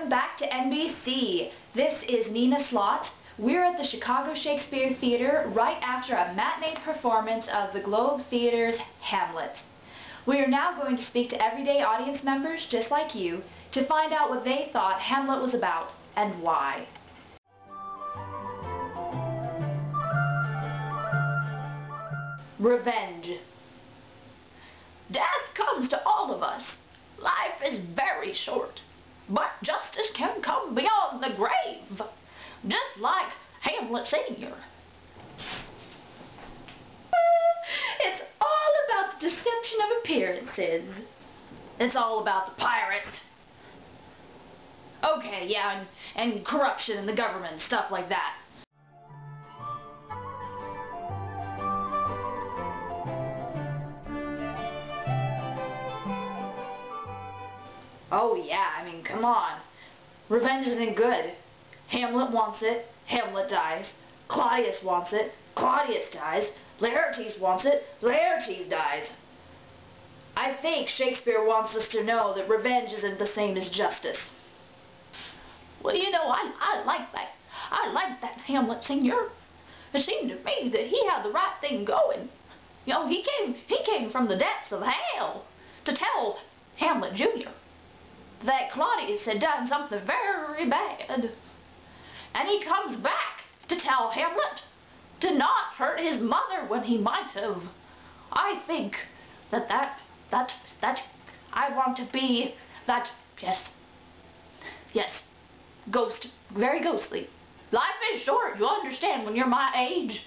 Welcome back to NBC. This is Nina Slott. We're at the Chicago Shakespeare Theater right after a matinee performance of the Globe Theater's Hamlet. We are now going to speak to everyday audience members just like you to find out what they thought Hamlet was about and why. Revenge. Death comes to all of us. Life is very short, but justice can come beyond the grave, just like Hamlet Sr. It's all about the deception of appearances. It's all about the pirates. Okay, yeah, and corruption in the government and stuff like that. Oh yeah, I mean, come on. Revenge isn't good. Hamlet wants it, Hamlet dies. Claudius wants it, Claudius dies. Laertes wants it, Laertes dies. I think Shakespeare wants us to know that revenge isn't the same as justice. Well, you know, I like that. I like that Hamlet Sr. It seemed to me that he had the right thing going. You know, he came from the depths of hell to tell Hamlet Jr. that Claudius had done something very bad. And he comes back to tell Hamlet to not hurt his mother when he might have. I think that I want to be that, yes, ghost, very ghostly. Life is short, you'll understand when you're my age.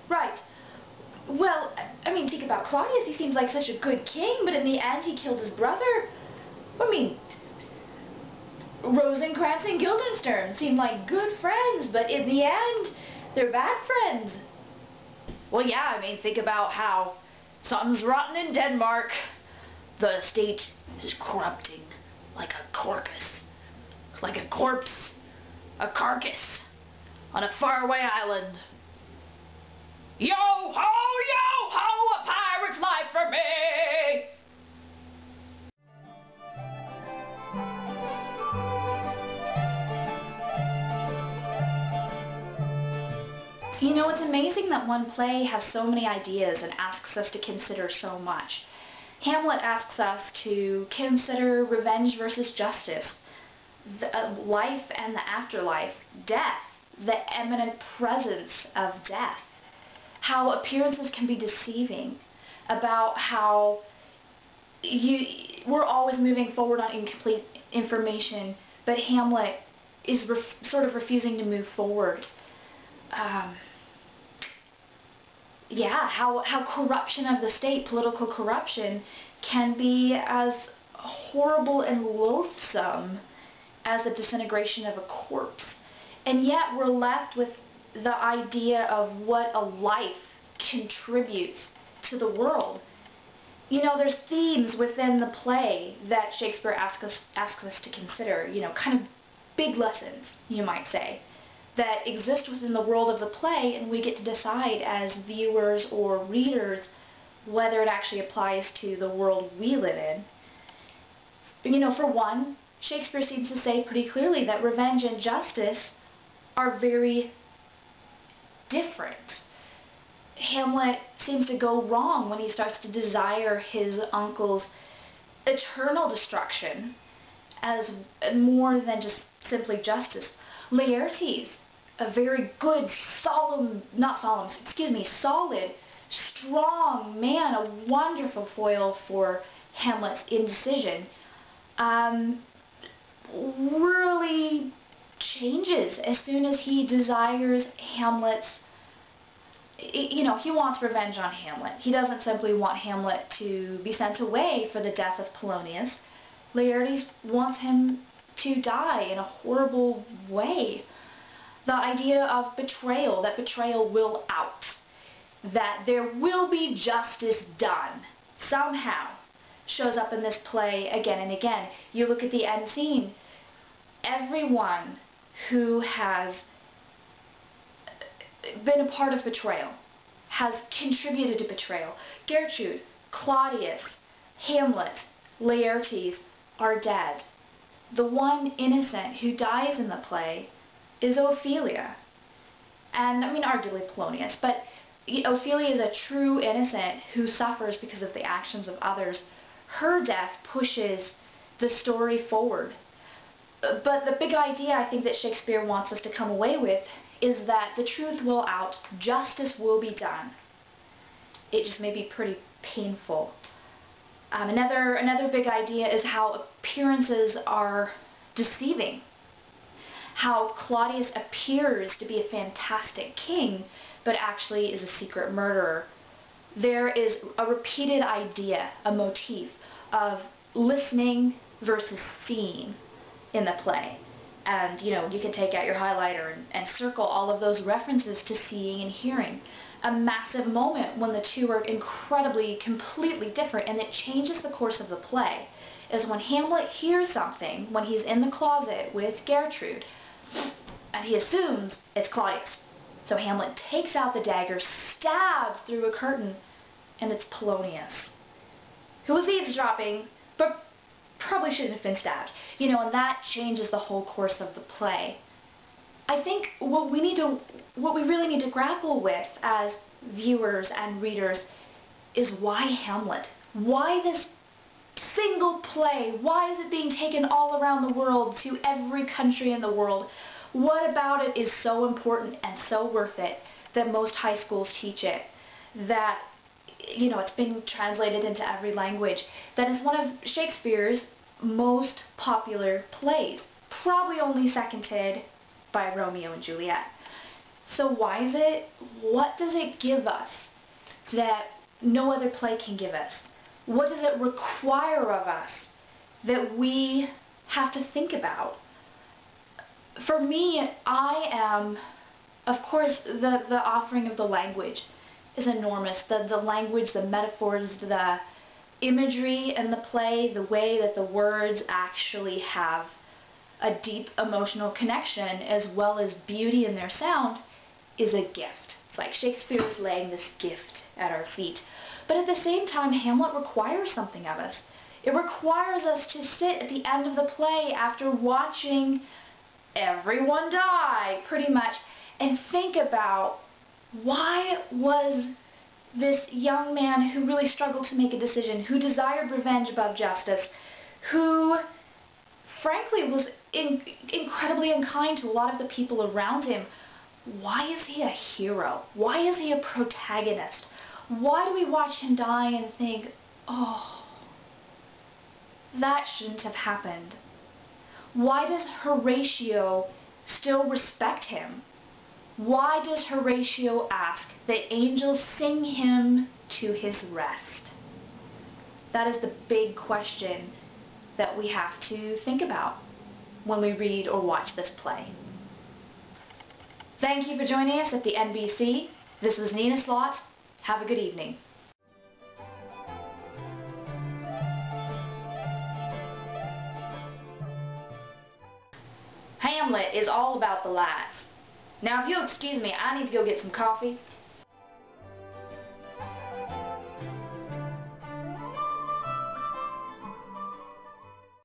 Right. Well, I mean, think about Claudius. He seems like such a good king, but in the end he killed his brother. I mean, Rosencrantz and Guildenstern seem like good friends, but in the end, they're bad friends. Well, yeah, I mean, think about how something's rotten in Denmark. The state is corrupting like a corpus, like a corpse, a carcass on a faraway island. Yo ho, a pirate's life for me! You know, it's amazing that one play has so many ideas and asks us to consider so much. Hamlet asks us to consider revenge versus justice, life and the afterlife, death, the imminent presence of death. How appearances can be deceiving, about how we're always moving forward on incomplete information, but Hamlet is sort of refusing to move forward. Yeah, how corruption of the state, political corruption, can be as horrible and loathsome as the disintegration of a corpse. And yet we're left with the idea of what a life contributes to the world. You know, there's themes within the play that Shakespeare asks us to consider, you know, kind of big lessons, you might say, that exist within the world of the play, and we get to decide as viewers or readers whether it actually applies to the world we live in. But, you know, for one, Shakespeare seems to say pretty clearly that revenge and justice are very different. Hamlet seems to go wrong when he starts to desire his uncle's eternal destruction as more than just simply justice. Laertes, a very good, solid, strong man, a wonderful foil for Hamlet's indecision, really changes as soon as he desires Hamlet's, you know, he wants revenge on Hamlet. He doesn't simply want Hamlet to be sent away for the death of Polonius. Laertes wants him to die in a horrible way. The idea of betrayal, that betrayal will out, that there will be justice done somehow, shows up in this play again and again. You look at the end scene, everyone who has been a part of betrayal has contributed to betrayal. Gertrude, Claudius, Hamlet, Laertes are dead. The one innocent who dies in the play is Ophelia. And, I mean, arguably Polonius, but Ophelia is a true innocent who suffers because of the actions of others. Her death pushes the story forward. But the big idea I think that Shakespeare wants us to come away with is that the truth will out, justice will be done. It just may be pretty painful. Another big idea is how appearances are deceiving. How Claudius appears to be a fantastic king, but actually is a secret murderer. There is a repeated idea, a motif, of listening versus seeing in the play. And, you can take out your highlighter and circle all of those references to seeing and hearing. A massive moment when the two are incredibly, completely different, and it changes the course of the play, is when Hamlet hears something when he's in the closet with Gertrude, and he assumes it's Claudius. So Hamlet takes out the dagger, stabs through a curtain, and it's Polonius, who was eavesdropping, but probably shouldn't have been stabbed. And that changes the whole course of the play. I think what we really need to grapple with as viewers and readers is why Hamlet? Why this single play? Why is it being taken all around the world, to every country in the world? What about it is so important and so worth it that most high schools teach it? That it's been translated into every language. That is one of Shakespeare's most popular plays, probably only seconded by Romeo and Juliet. So why is it? What does it give us that no other play can give us? What does it require of us that we have to think about? For me, of course, the offering of the language is enormous. The language, the metaphors, the imagery in the play, the way that the words actually have a deep emotional connection as well as beauty in their sound is a gift. It's like Shakespeare is laying this gift at our feet. But at the same time, Hamlet requires something of us. It requires us to sit at the end of the play after watching everyone die, pretty much, and think about, why was this young man who really struggled to make a decision, who desired revenge above justice, who frankly was incredibly unkind to a lot of the people around him, why is he a hero? Why is he a protagonist? Why do we watch him die and think, oh, that shouldn't have happened? Why does Horatio still respect him? Why does Horatio ask that angels sing him to his rest? That is the big question that we have to think about when we read or watch this play. Thank you for joining us at the NBC. This was Nina Slott. Have a good evening. Hamlet is all about the lies. Now, if you'll excuse me, I need to go get some coffee.